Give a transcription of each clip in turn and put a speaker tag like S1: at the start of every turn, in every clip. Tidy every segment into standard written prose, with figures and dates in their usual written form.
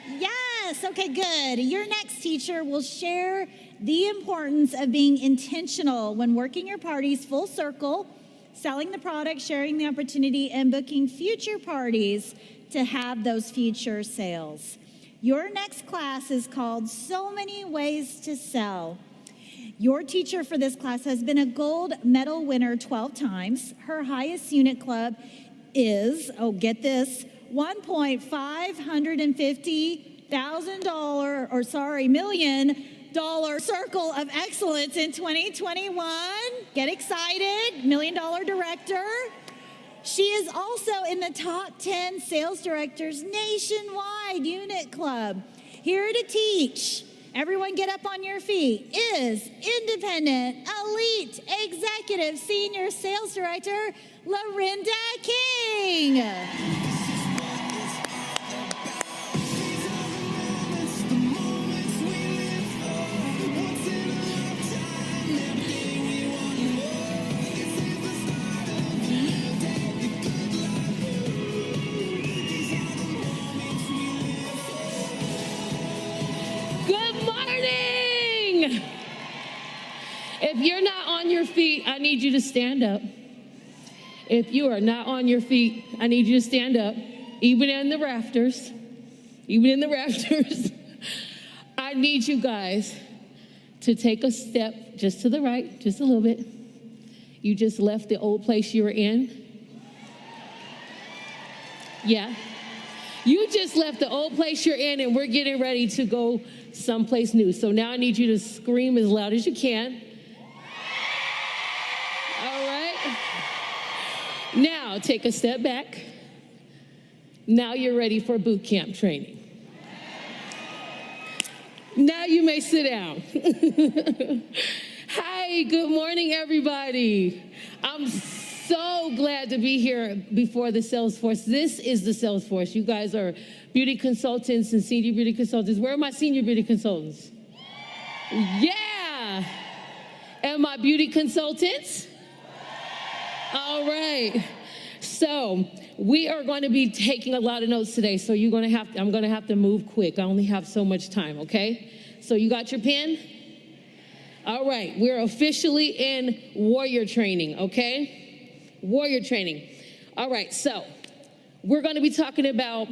S1: Yes, okay, good. Your next teacher will share the importance of being intentional when working your parties full circle, selling the product, sharing the opportunity, and booking future parties to have those future sales. Your next class is called So Many Ways to Sell. Your teacher for this class has been a gold medal winner 12 times. Her highest unit club is, oh, get this, $1.550 million Circle of Excellence in 2021. Get excited, $1 million director. She is also in the top 10 sales directors nationwide unit club. Here to teach, everyone get up on your feet, is independent, elite, executive, senior sales director, Larinda King.
S2: If you're not on your feet, I need you to stand up. If you are not on your feet, I need you to stand up. Even in the rafters, I need you guys to take a step just to the right, just a little bit. You just left the old place you were in. Yeah. You just left the old place you're in, and we're getting ready to go someplace new. So now I need you to scream as loud as you can. All right. Now take a step back. Now you're ready for boot camp training. Now you may sit down. Hi, good morning, everybody. I'm so glad to be here before the Salesforce. This is the Salesforce. You guys are beauty consultants and senior beauty consultants. Where are my senior beauty consultants? Yeah. And my beauty consultants? All right. So we are going to be taking a lot of notes today. So I'm going to have to move quick. I only have so much time, okay? So you got your pen? All right. We're officially in warrior training, okay? Warrior training. All right. So we're going to be talking about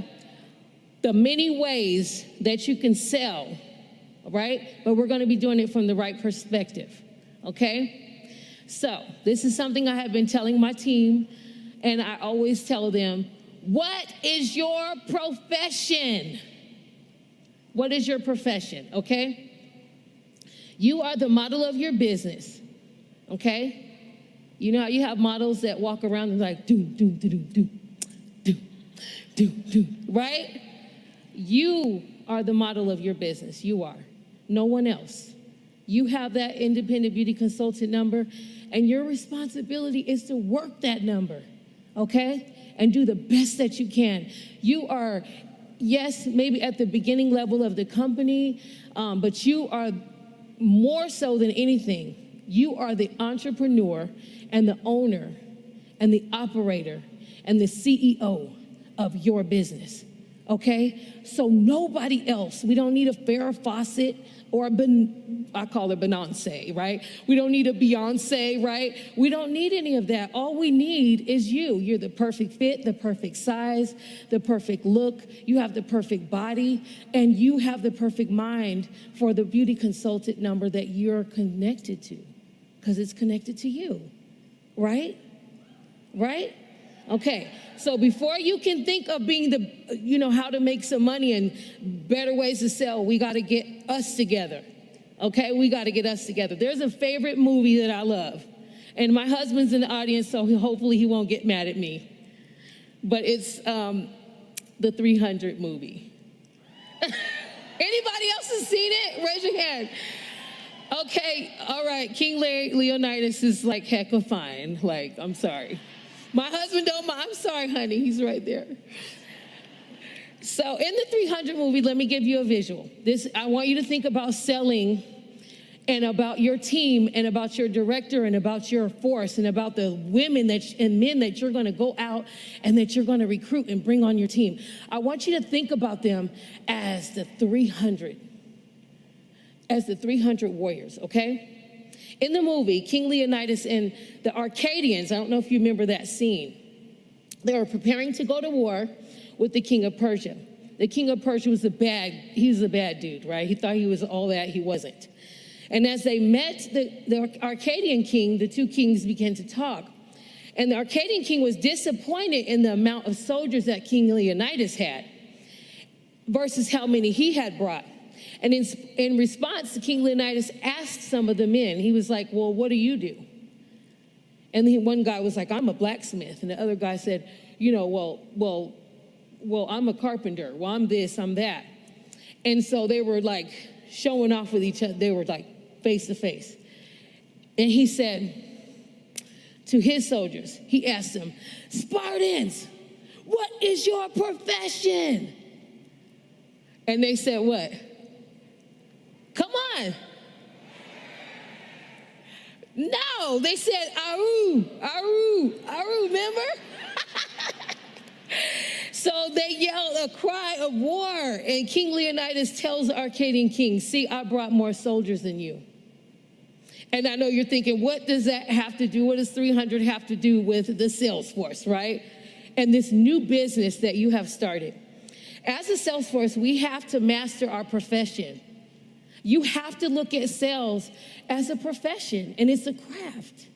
S2: the many ways that you can sell, right? But we're going to be doing it from the right perspective, okay? So this is something I have been telling my team, and I always tell them, what is your profession? What is your profession, okay? You are the model of your business, okay? You know how you have models that walk around and like, do, right? You are the model of your business. You are. No one else. You have that independent beauty consultant number, and your responsibility is to work that number, okay? And do the best that you can. You are, yes, maybe at the beginning level of the company, but you are more so than anything. You are the entrepreneur and the owner and the operator and the CEO of your business, okay? So nobody else, we don't need a Farrah Fawcett or I call her Beyonce, right? We don't need a Beyonce, right? We don't need any of that. All we need is you. You're the perfect fit, the perfect size, the perfect look. You have the perfect body, and you have the perfect mind for the beauty consultant number that you're connected to, because it's connected to you, right? Right? Okay, so before you can think of being how to make some money and better ways to sell, we got to get us together, okay? We got to get us together. There's a favorite movie that I love, and my husband's in the audience, so hopefully he won't get mad at me, but it's the 300 movie. Anybody else has seen it? Raise your hand. Okay, all right, King Leonidas is like hecka fine, like, I'm sorry. My husband don't mind. I'm sorry, honey. He's right there. So in the 300 movie, let me give you a visual. I want you to think about selling and about your team and about your director and about your force and about the women and men that you're going to go out and that you're going to recruit and bring on your team. I want you to think about them as the 300 warriors, okay? In the movie, King Leonidas and the Arcadians, I don't know if you remember that scene, they were preparing to go to war with the king of Persia. The king of Persia was a bad dude, right? He thought he was all that, he wasn't. And as they met the Arcadian king, the two kings began to talk. And the Arcadian king was disappointed in the amount of soldiers that King Leonidas had versus how many he had brought. And in response, King Leonidas asked some of the men, he was like, well, what do you do? And one guy was like, I'm a blacksmith. And the other guy said, well, I'm a carpenter. Well, I'm this, I'm that. And so they were like showing off with each other. They were like face to face. And he said to his soldiers, he asked them, Spartans, what is your profession? And they said, what? Come on. No, they said, Aru, Aru, Aru, remember? So they yelled a cry of war, and King Leonidas tells the Arcadian king, see, I brought more soldiers than you. And I know you're thinking, what does that have to do? What does 300 have to do with the sales force, right? And this new business that you have started. As a sales force, we have to master our profession. You have to look at sales as a profession, and it's a craft,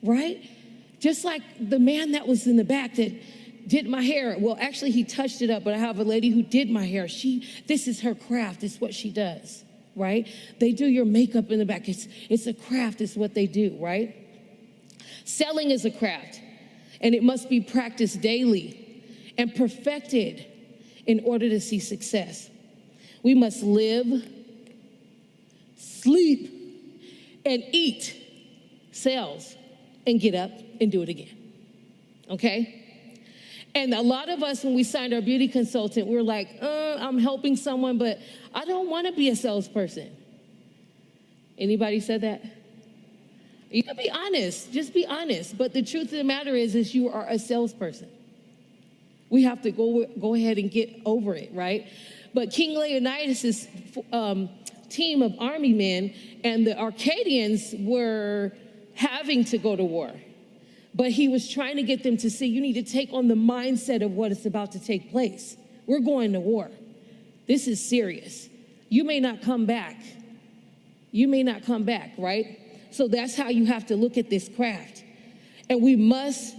S2: right? Just like the man that was in the back that did my hair. Well, actually, he touched it up, but I have a lady who did my hair. This is her craft. It's what she does, right? They do your makeup in the back. It's a craft. It's what they do, right? Selling is a craft, and it must be practiced daily and perfected in order to see success. We must live, sleep, and eat sales and get up and do it again, okay? And a lot of us, when we signed our beauty consultant, we were like, I'm helping someone, but I don't want to be a salesperson. Anybody said that? You can be honest, just be honest. But the truth of the matter is you are a salesperson. We have to go ahead and get over it, right? But King Leonidas' team of army men and the Arcadians were having to go to war. But he was trying to get them to see, you need to take on the mindset of what is about to take place. We're going to war. This is serious. You may not come back. You may not come back, right? So that's how you have to look at this craft. And we must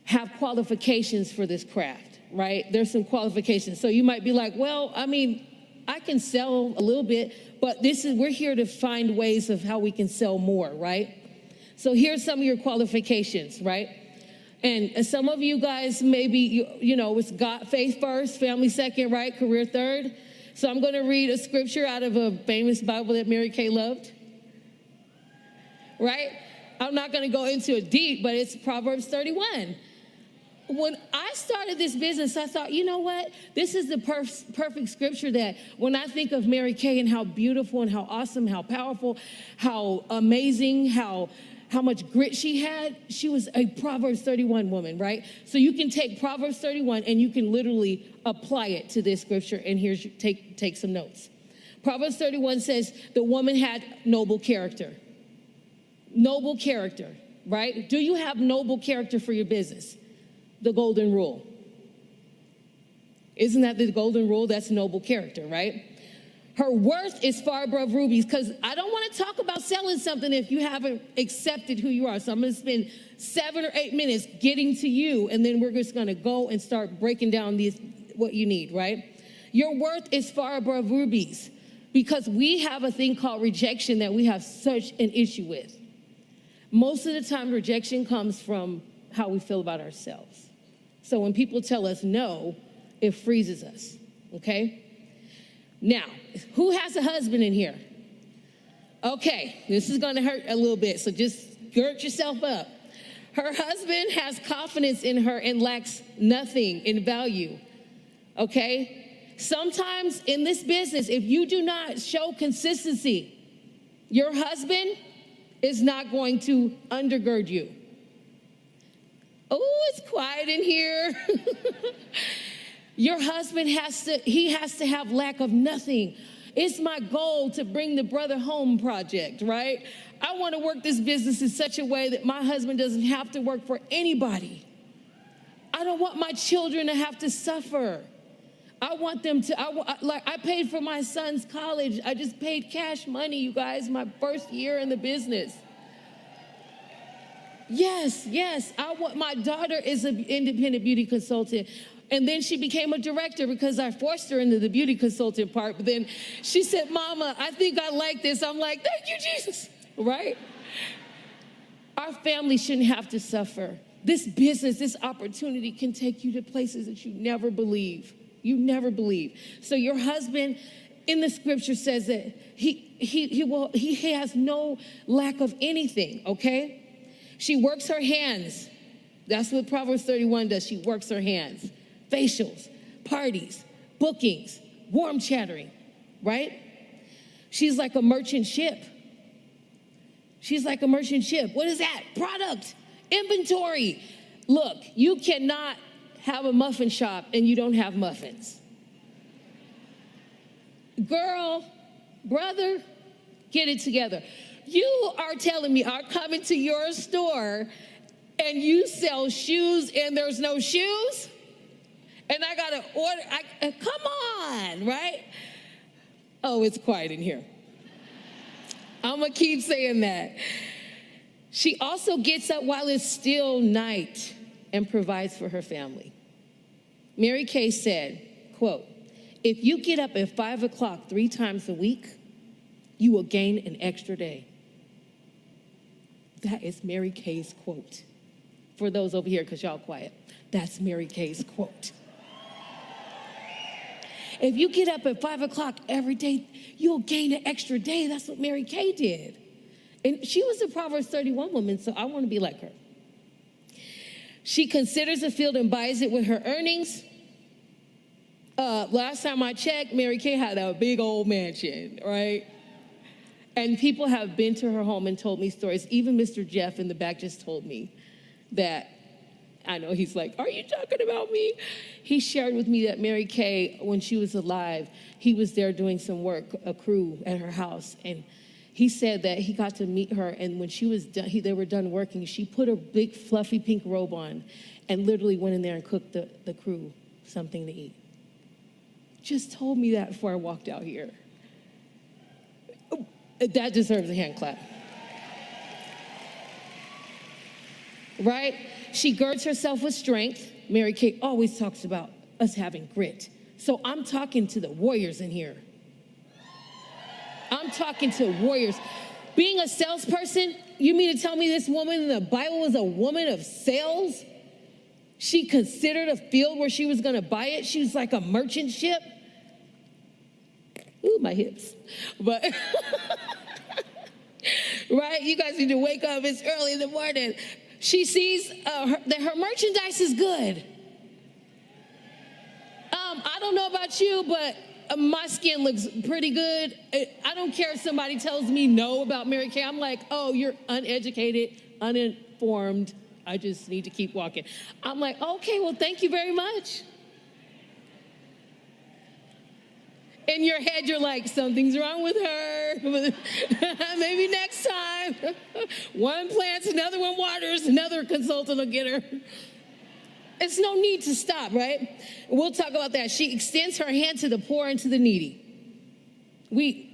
S2: have qualifications for this craft, right? There's some qualifications. So you might be like, well, I mean, I can sell a little bit, but we're here to find ways of how we can sell more, right? So here's some of your qualifications, right? And some of you guys, maybe, it's God, faith first, family second, right? Career third. So I'm going to read a scripture out of a famous Bible that Mary Kay loved, right? I'm not going to go into it deep, but it's Proverbs 31. When I started this business, I thought, you know what? This is the perfect scripture that when I think of Mary Kay and how beautiful and how awesome, how powerful, how amazing, how much grit she had, she was a Proverbs 31 woman, right? So you can take Proverbs 31 and you can literally apply it to this scripture, and here's take some notes. Proverbs 31 says the woman had noble character. Noble character, right? Do you have noble character for your business? The golden rule. Isn't that the golden rule? That's noble character, right? Her worth is far above rubies, because I don't want to talk about selling something if you haven't accepted who you are. So I'm going to spend 7 or 8 minutes getting to you, and then we're just going to go and start breaking down what you need, right? Your worth is far above rubies, because we have a thing called rejection that we have such an issue with. Most of the time, rejection comes from how we feel about ourselves. So when people tell us no, it freezes us, okay? Now, who has a husband in here? Okay, this is going to hurt a little bit, so just gird yourself up. Her husband has confidence in her and lacks nothing in value, okay? Sometimes in this business, if you do not show consistency, your husband is not going to undergird you. Oh, it's quiet in here. Your husband has to have lack of nothing. It's my goal to bring the Brother Home Project, right? I want to work this business in such a way that my husband doesn't have to work for anybody. I don't want my children to have to suffer. I want them to, I paid for my son's college. I just paid cash money, you guys, my first year in the business. Yes, my daughter is an independent beauty consultant. And then she became a director because I forced her into the beauty consultant part. But then she said, Mama, I think I like this. I'm like, thank you, Jesus, right? Our family shouldn't have to suffer. This business, this opportunity can take you to places that you never believe. You never believe. So your husband in the scripture says that he has no lack of anything, okay? She works her hands. That's what Proverbs 31 does. She works her hands. Facials, parties, bookings, warm chattering, right? She's like a merchant ship. She's like a merchant ship. What is that? Product, inventory. Look, you cannot have a muffin shop and you don't have muffins. Girl, brother, get it together. You are telling me I'm coming to your store and you sell shoes and there's no shoes? And I got to order, come on, right? Oh, it's quiet in here. I'm going to keep saying that. She also gets up while it's still night and provides for her family. Mary Kay said, quote, if you get up at 5 o'clock 3 times a week, you will gain an extra day. That is Mary Kay's quote. For those over here, because y'all quiet, that's Mary Kay's quote. If you get up at 5 o'clock every day, you'll gain an extra day. That's what Mary Kay did. And she was a Proverbs 31 woman, so I want to be like her. She considers a field and buys it with her earnings. Last time I checked, Mary Kay had a big old mansion, right? And people have been to her home and told me stories. Even Mr. Jeff in the back just told me that, I know he's like, are you talking about me? He shared with me that Mary Kay, when she was alive, he was there doing some work, a crew at her house. And he said that he got to meet her, and when she was done, they were done working, she put a big fluffy pink robe on and literally went in there and cooked the crew something to eat. Just told me that before I walked out here. That deserves a hand clap. Right? She girds herself with strength. Mary Kay always talks about us having grit. So I'm talking to the warriors in here. I'm talking to warriors. Being a salesperson, you mean to tell me this woman in the Bible was a woman of sales? She considered a field where she was going to buy it. She was like a merchant ship. Ooh, my hips. But, right? You guys need to wake up. It's early in the morning. She sees that her merchandise is good. I don't know about you, but my skin looks pretty good. I don't care if somebody tells me no about Mary Kay. I'm like, oh, you're uneducated, uninformed. I just need to keep walking. I'm like, okay, well, thank you very much. In your head, you're like, something's wrong with her. Maybe next time. One plants, another one waters, another consultant will get her. It's no need to stop, right? We'll talk about that. She extends her hand to the poor and to the needy.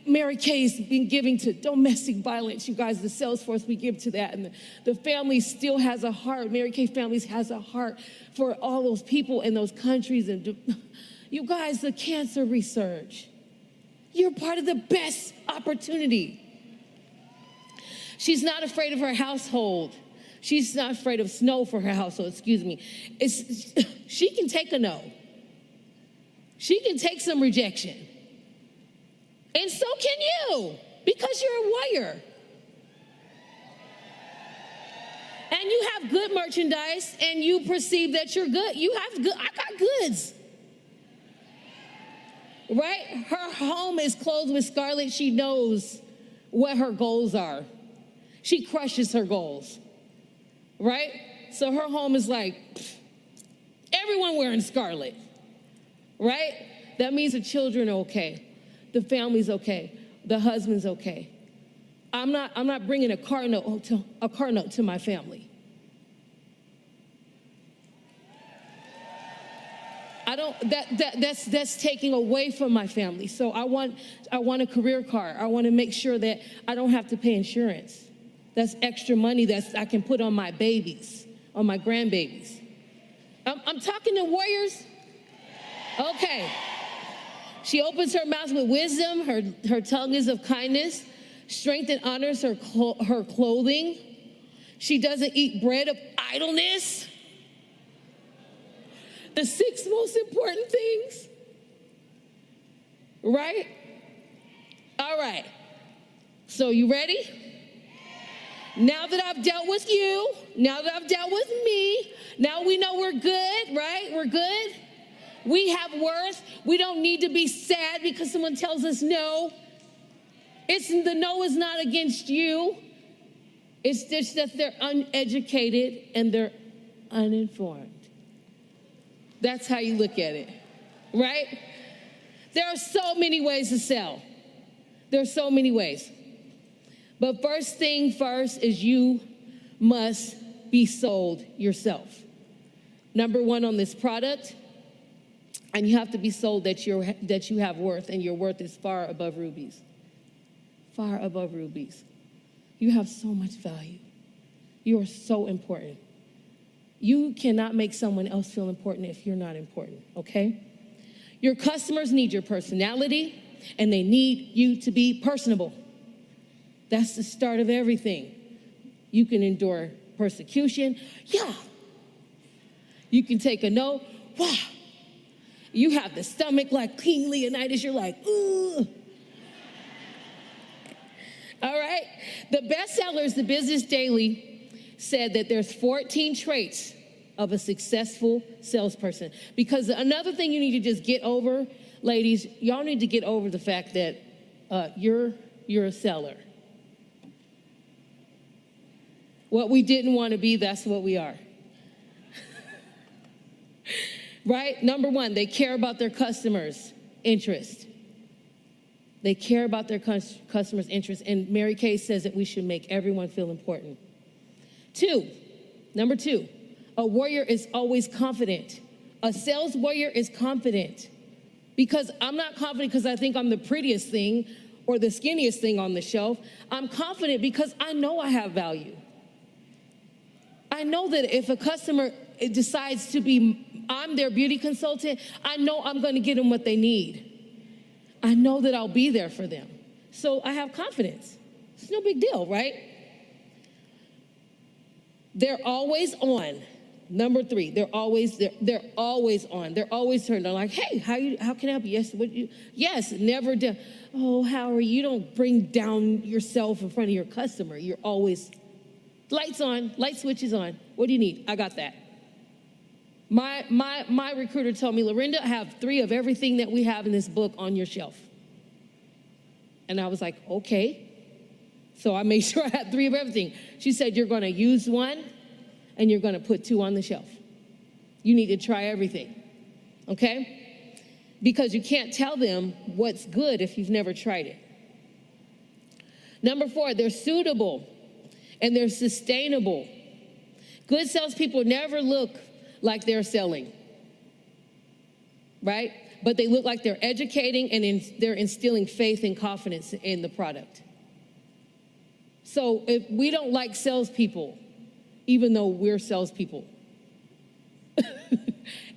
S2: Mary Kay's been giving to domestic violence, you guys, the sales force, we give to that. And the family still has a heart. Mary Kay Families has a heart for all those people in those countries. And you guys, the cancer research, you're part of the best opportunity. She's not afraid of her household. She's not afraid of snow for her household, excuse me. She can take a no. She can take some rejection. And so can you, because you're a warrior. And you have good merchandise, and you perceive that you're good. You have good, I got goods. right? Her home is clothed with scarlet. She knows what her goals are. She crushes her goals, right? So her home is like, everyone wearing scarlet, right? That means the children are okay. The family's okay. The husband's okay. I'm not bringing a car note to my family. That's taking away from my family. So I want a career car. I want to make sure that I don't have to pay insurance. That's extra money that I can put on my babies, on my grandbabies. I'm talking to warriors. Okay. She opens her mouth with wisdom. Her tongue is of kindness. Strength and honors her clothing. She doesn't eat bread of idleness. The 6 most important things. Right? All right. So you ready? Now that I've dealt with you, now that I've dealt with me, now we know we're good, right? We're good. We have worth. We don't need to be sad because someone tells us no. The no is not against you. It's just that they're uneducated and they're uninformed. That's how you look at it, right? There are so many ways to sell. There are so many ways. But first thing first is you must be sold yourself. Number one on this product, and you have to be sold that you have worth, and your worth is far above rubies. Far above rubies. You have so much value. You are so important. You cannot make someone else feel important if you're not important, okay? Your customers need your personality, and they need you to be personable. That's the start of everything. You can endure persecution. Yeah. You can take a no. Wow. You have the stomach like King Leonidas. You're like, ooh. All right. The bestsellers, the Business Daily, said that there's 14 traits of a successful salesperson. Because another thing you need to just get over, ladies, y'all need to get over the fact that you're a seller. What we didn't want to be, that's what we are. Right? Number one, they care about their customers' interest. They care about their customers' interest. And Mary Kay says that we should make everyone feel important. Number two, a warrior is always confident. A sales warrior is confident. Because I'm not confident because I think I'm the prettiest thing or the skinniest thing on the shelf. I'm confident because I know I have value. I know that if a customer decides to be, I'm their beauty consultant, I know I'm going to get them what they need. I know that I'll be there for them. So I have confidence. It's no big deal, right? They're always on. Number three, they're always on. They're always turned on. Like, hey, how can I help you? Yes, never do. Oh, how are you? You don't bring down yourself in front of your customer. You're always lights on, light switches on. What do you need? I got that. My recruiter told me, Larinda, I have 3 of everything that we have in this book on your shelf. And I was like, okay. So I made sure I had 3 of everything. She said, you're going to use 1 and you're going to put 2 on the shelf. You need to try everything, okay? Because you can't tell them what's good if you've never tried it. Number 4, they're suitable and they're sustainable. Good salespeople never look like they're selling, right? But they look like they're educating and they're instilling faith and confidence in the product. So if we don't like salespeople, even though we're salespeople.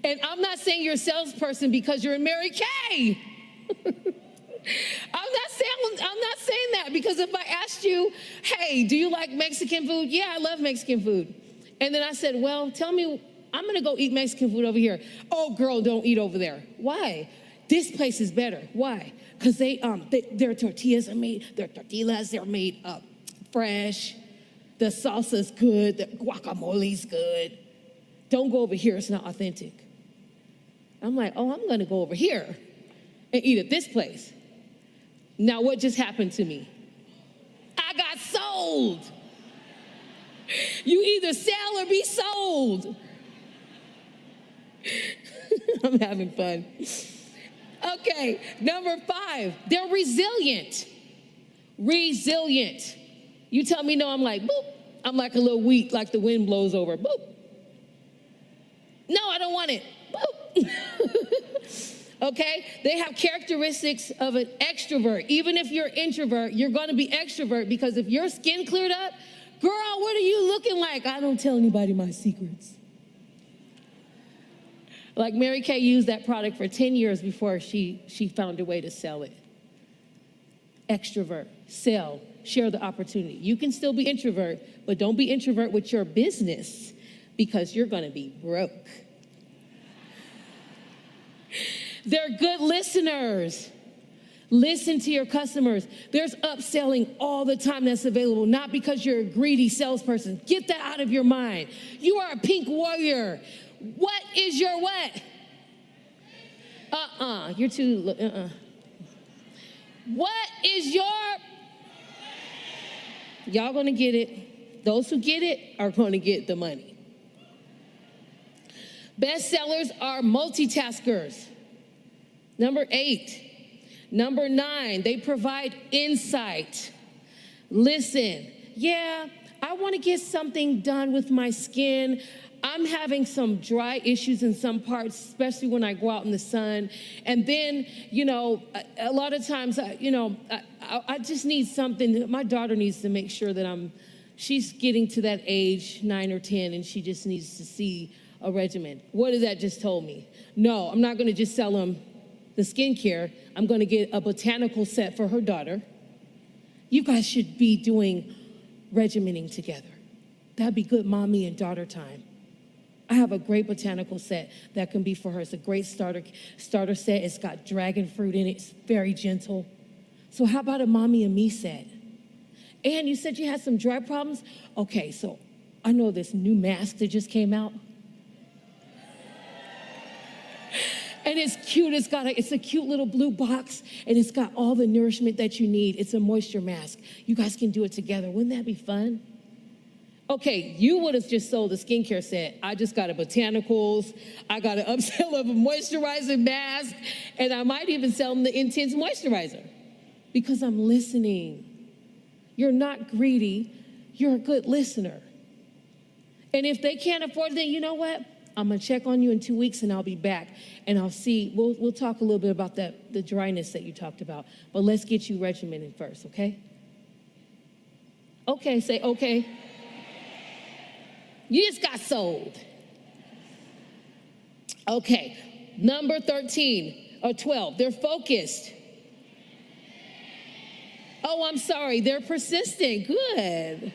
S2: And I'm not saying you're a salesperson because you're in Mary Kay. I'm not saying that because if I asked you, hey, do you like Mexican food? Yeah, I love Mexican food. And then I said, well, tell me, I'm going to go eat Mexican food over here. Oh, girl, don't eat over there. Why? This place is better. Why? Because their tortillas are made, their tortillas, they're made fresh. The salsa's good. The guacamole's good. Don't go over here. It's not authentic. I'm like, oh, I'm going to go over here and eat at this place. Now, what just happened to me? I got sold. You either sell or be sold. I'm having fun. Okay, number 5, they're resilient. Resilient. You tell me no, I'm like, boop. I'm like a little wheat, like the wind blows over, boop. No, I don't want it, boop. Okay, they have characteristics of an extrovert. Even if you're introvert, you're gonna be extrovert, because if your skin cleared up, girl, what are you looking like? I don't tell anybody my secrets. Like Mary Kay used that product for 10 years before she found a way to sell it. Extrovert, sell, share the opportunity. You can still be introvert, but don't be introvert with your business, because you're gonna be broke. They're good listeners. Listen to your customers. There's upselling all the time that's available, not because you're a greedy salesperson. Get that out of your mind. You are a pink warrior. What is your what? You're too, What is your? Y'all gonna get it. Those who get it are gonna get the money. Bestsellers are multitaskers. Number 8. Number 9, they provide insight. Listen, yeah, I want to get something done with my skin. I'm having some dry issues in some parts, especially when I go out in the sun. And then, a lot of times, I just need something. My daughter needs to make sure that she's getting to that age, 9 or 10, and she just needs to see a regimen. What did that just told me? No, I'm not going to just sell them the skincare. I'm going to get a botanical set for her daughter. You guys should be doing regimening together. That'd be good mommy and daughter time. I have a great botanical set that can be for her. It's a great starter set. It's got dragon fruit in it. It's very gentle. So how about a mommy and me set? And you said you had some dry problems? Okay, so I know this new mask that just came out. And it's cute. It's a cute little blue box, and it's got all the nourishment that you need. It's a moisture mask. You guys can do it together. Wouldn't that be fun? Okay, you would have just sold a skincare set. I just got a botanicals. I got an upsell of a moisturizing mask, and I might even sell them the intense moisturizer, because I'm listening. You're not greedy. You're a good listener. And if they can't afford it, then you know what? I'm gonna check on you in 2 weeks, and I'll be back, and I'll see. We'll talk a little bit about the dryness that you talked about, but let's get you regimented first, okay? Okay, say okay. You just got sold. Okay, number 13 or 12, they're focused. Oh, I'm sorry, they're persistent. Good.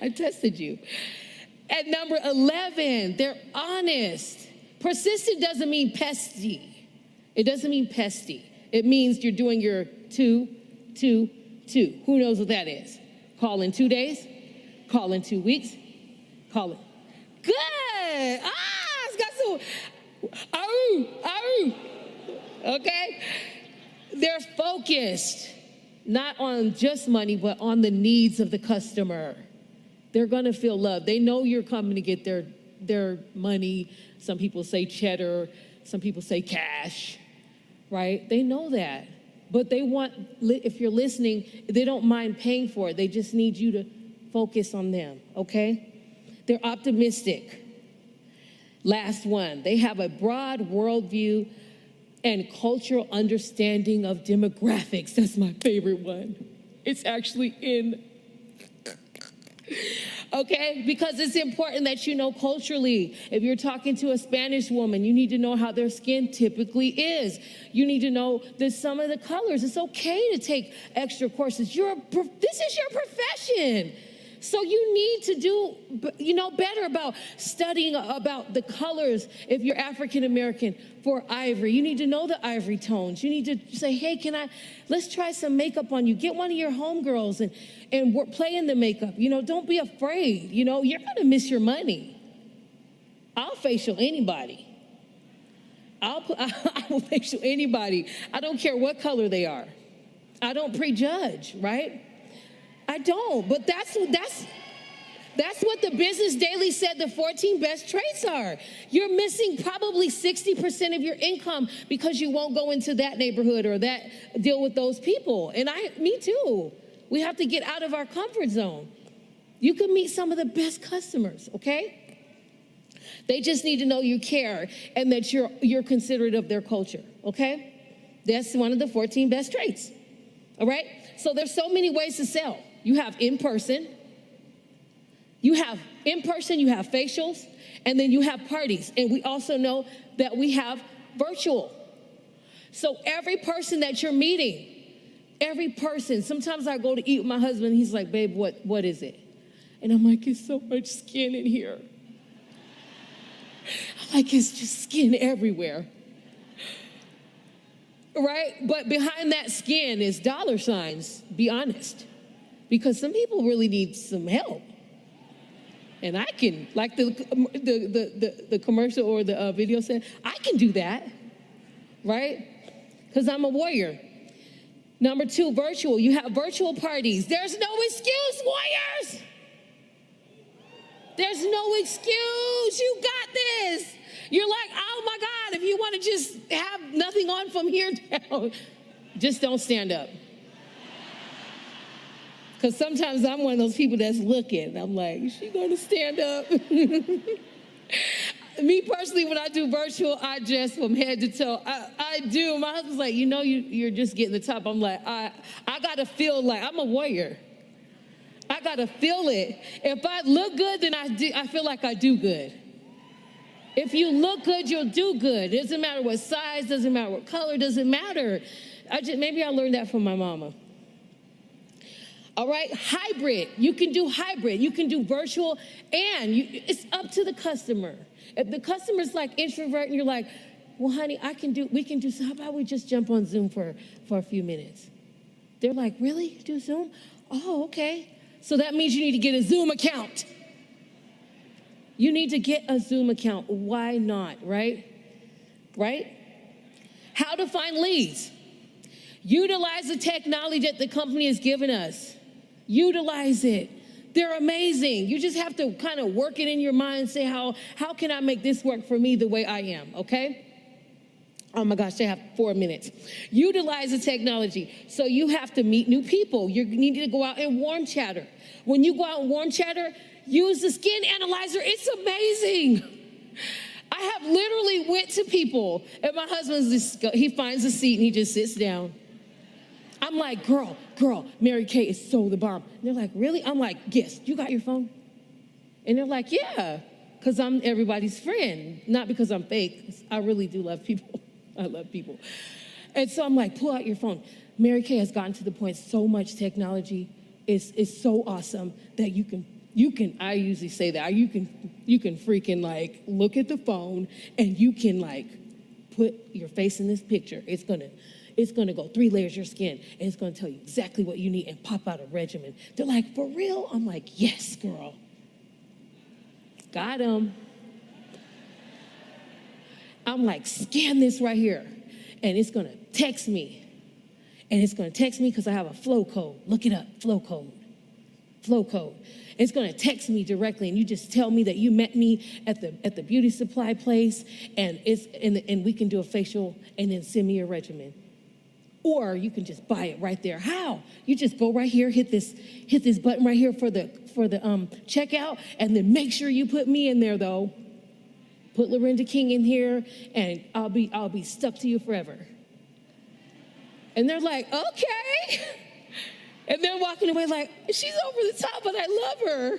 S2: I tested you. At number 11, they're honest. Persistent doesn't mean pesty. It doesn't mean pesty. It means you're doing your 2, 2, 2. Who knows what that is? Call in 2 days, call in 2 weeks, call it. Good. It's got some, okay? They're focused, not on just money, but on the needs of the customer. They're gonna feel love. They know you're coming to get their money. Some people say cheddar, some people say cash, right? They know that. But they want, if you're listening, they don't mind paying for it. They just need you to focus on them, okay? They're optimistic. Last one, they have a broad worldview and cultural understanding of demographics. That's my favorite one. It's actually in, okay? Because it's important that you know culturally. If you're talking to a Spanish woman, you need to know how their skin typically is. You need to know that some of the colors. It's okay to take extra courses. This is your profession. So you need to do, better about studying about the colors if you're African American for ivory. You need to know the ivory tones. You need to say, hey, let's try some makeup on you. Get one of your homegirls and play in the makeup. Don't be afraid. You're going to miss your money. I'll facial anybody. I will make sure anybody, I don't care what color they are. I don't prejudge, right? I don't, but that's what the Business Daily said the 14 best traits are. You're missing probably 60% of your income because you won't go into that neighborhood or that deal with those people. And me too. We have to get out of our comfort zone. You can meet some of the best customers, okay? They just need to know you care and that you're considerate of their culture, okay? That's one of the 14 best traits, all right? So there's so many ways to sell. You have in-person, you have facials, and then you have parties. And we also know that we have virtual. So every person that you're meeting, every person, sometimes I go to eat with my husband, he's like, babe, what is it? And I'm like, it's so much skin in here. I'm like, it's just skin everywhere. Right? But behind that skin is dollar signs, be honest. Because some people really need some help. And I can, like the commercial or the video said, I can do that, right? Because I'm a warrior. Number 2, virtual. You have virtual parties. There's no excuse, warriors. There's no excuse. You got this. You're like, oh my God, if you want to just have nothing on from here down, just don't stand up. Because sometimes I'm one of those people that's looking. I'm like, is she going to stand up? Me personally, when I do virtual, I dress from head to toe. I do. My husband's like, you're just getting the top. I'm like, I got to feel like I'm a warrior. I got to feel it. If I look good, then I feel like I do good. If you look good, you'll do good. It doesn't matter what size, doesn't matter what color, doesn't matter. Maybe I learned that from my mama. All right, hybrid. You can do hybrid. You can do virtual, and it's up to the customer. If the customer's like introvert, and you're like, well, honey, we can do, so how about we just jump on Zoom for a few minutes? They're like, really? Do Zoom? Oh, okay. So that means you need to get a Zoom account. You need to get a Zoom account. Why not, right? Right? How to find leads. Utilize the technology that the company has given us. Utilize it. They're amazing. You just have to kind of work it in your mind and say, how can I make this work for me the way I am, okay? Oh my gosh, I have 4 minutes. Utilize the technology. So you have to meet new people. You need to go out and warm chatter. When you go out and warm chatter, use the skin analyzer. It's amazing. I have literally went to people, and my he finds a seat and he just sits down. I'm like, girl, Mary Kay is so the bomb. And they're like, really? I'm like, yes, you got your phone? And they're like, yeah, because I'm everybody's friend, not because I'm fake. I really do love people. I love people. And so I'm like, pull out your phone. Mary Kay has gotten to the point, so much technology is so awesome that you can, I usually say that, you can freaking like look at the phone and you can like put your face in this picture. It's gonna go 3 layers of your skin, and it's gonna tell you exactly what you need and pop out a regimen. They're like, for real? I'm like, yes, girl. Got him. I'm like, scan this right here, and it's gonna text me. And it's gonna text me because I have a flow code. Look it up, flow code. Flow code. It's gonna text me directly, and you just tell me that you met me at the beauty supply place, and we can do a facial and then send me a regimen. Or you can just buy it right there. How? You just go right here, hit this button right here for the checkout, and then make sure you put me in there though. Put Larinda King in here, and I'll be stuck to you forever. And they're like, okay. And they're walking away like, she's over the top, but I love her.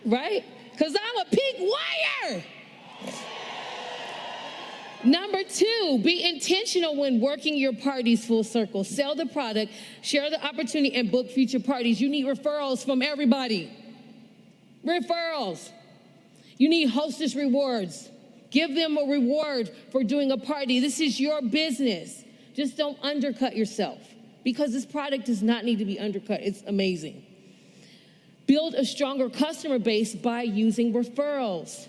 S2: Right? Because I'm a pink warrior. Number 2, be intentional when working your parties full circle. Sell the product, share the opportunity, and book future parties. You need referrals from everybody. Referrals. You need hostess rewards. Give them a reward for doing a party. This is your business. Just don't undercut yourself, because this product does not need to be undercut. It's amazing. Build a stronger customer base by using referrals.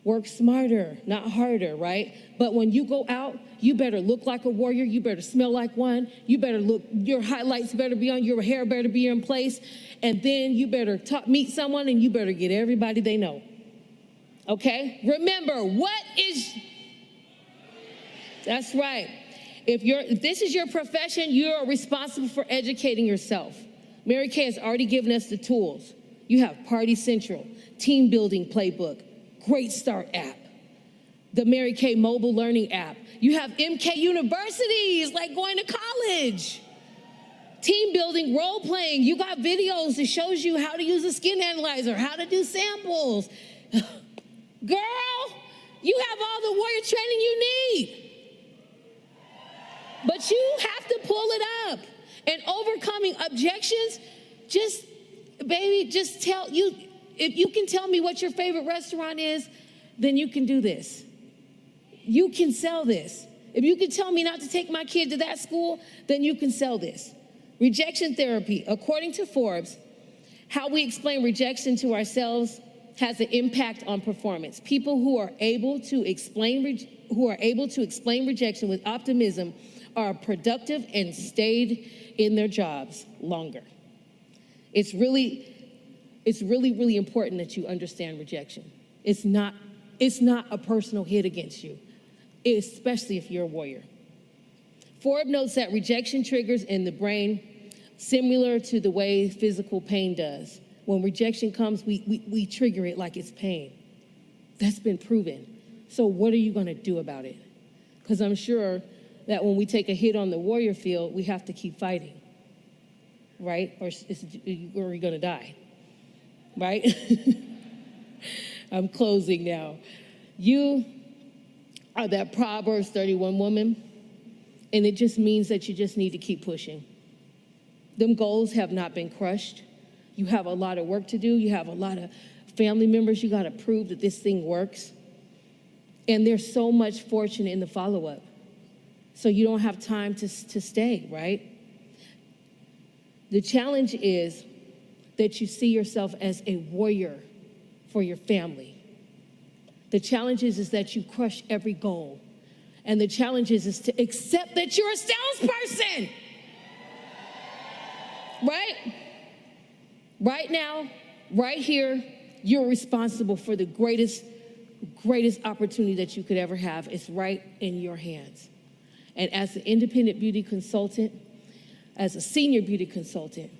S2: Work smarter, not harder, right? But when you go out, you better look like a warrior. You better smell like one. You better look, your highlights better be on, your hair better be in place. And then you better meet someone and you better get everybody they know. Okay? Remember, that's right. If this is your profession, you are responsible for educating yourself. Mary Kay has already given us the tools. You have Party Central, Team Building Playbook, Great Start app, the Mary Kay mobile learning app. You have MK universities, like going to college. Team building, role playing. You got videos that shows you how to use a skin analyzer, how to do samples. Girl, you have all the warrior training you need. But you have to pull it up. And overcoming objections, if you can tell me what your favorite restaurant is, then you can do this. You can sell this. If you can tell me not to take my kid to that school, then you can sell this. Rejection therapy. According to Forbes, how we explain rejection to ourselves has an impact on performance. People who are able to explain rejection with optimism are productive and stayed in their jobs longer. It's really important that you understand rejection. It's not a personal hit against you, especially if you're a warrior. Forbes notes that rejection triggers in the brain similar to the way physical pain does. When rejection comes, we trigger it like it's pain. That's been proven. So what are you going to do about it? Because I'm sure that when we take a hit on the warrior field, we have to keep fighting, right? Or are you going to die, right? I'm closing now. You are that Proverbs 31 woman, and it just means that you just need to keep pushing. Them goals have not been crushed. You have a lot of work to do. You have a lot of family members. You got to prove that this thing works. And there's so much fortune in the follow-up. So you don't have time to stay, right? The challenge is that you see yourself as a warrior for your family. The challenge is that you crush every goal. And the challenge is to accept that you're a salesperson. Right? Right now, right here, you're responsible for the greatest opportunity that you could ever have. It's right in your hands. And as an independent beauty consultant, as a senior beauty consultant,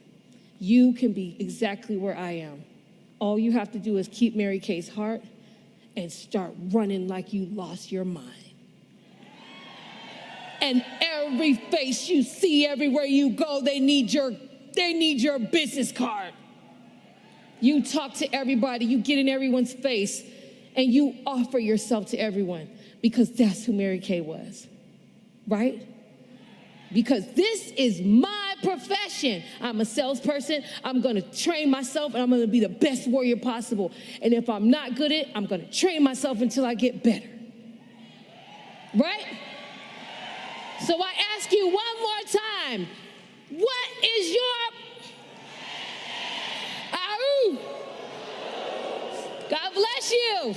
S2: you can be exactly where I am. All you have to do is keep Mary Kay's heart and start running like you lost your mind. And every face you see everywhere you go, they need your business card. You talk to everybody, you get in everyone's face, and you offer yourself to everyone because that's who Mary Kay was, right? Because this is my profession. I'm a salesperson. I'm going to train myself, and I'm going to be the best warrior possible. And if I'm not good at it, I'm going to train myself until I get better, right? So I ask you one more time, what is your... God bless you.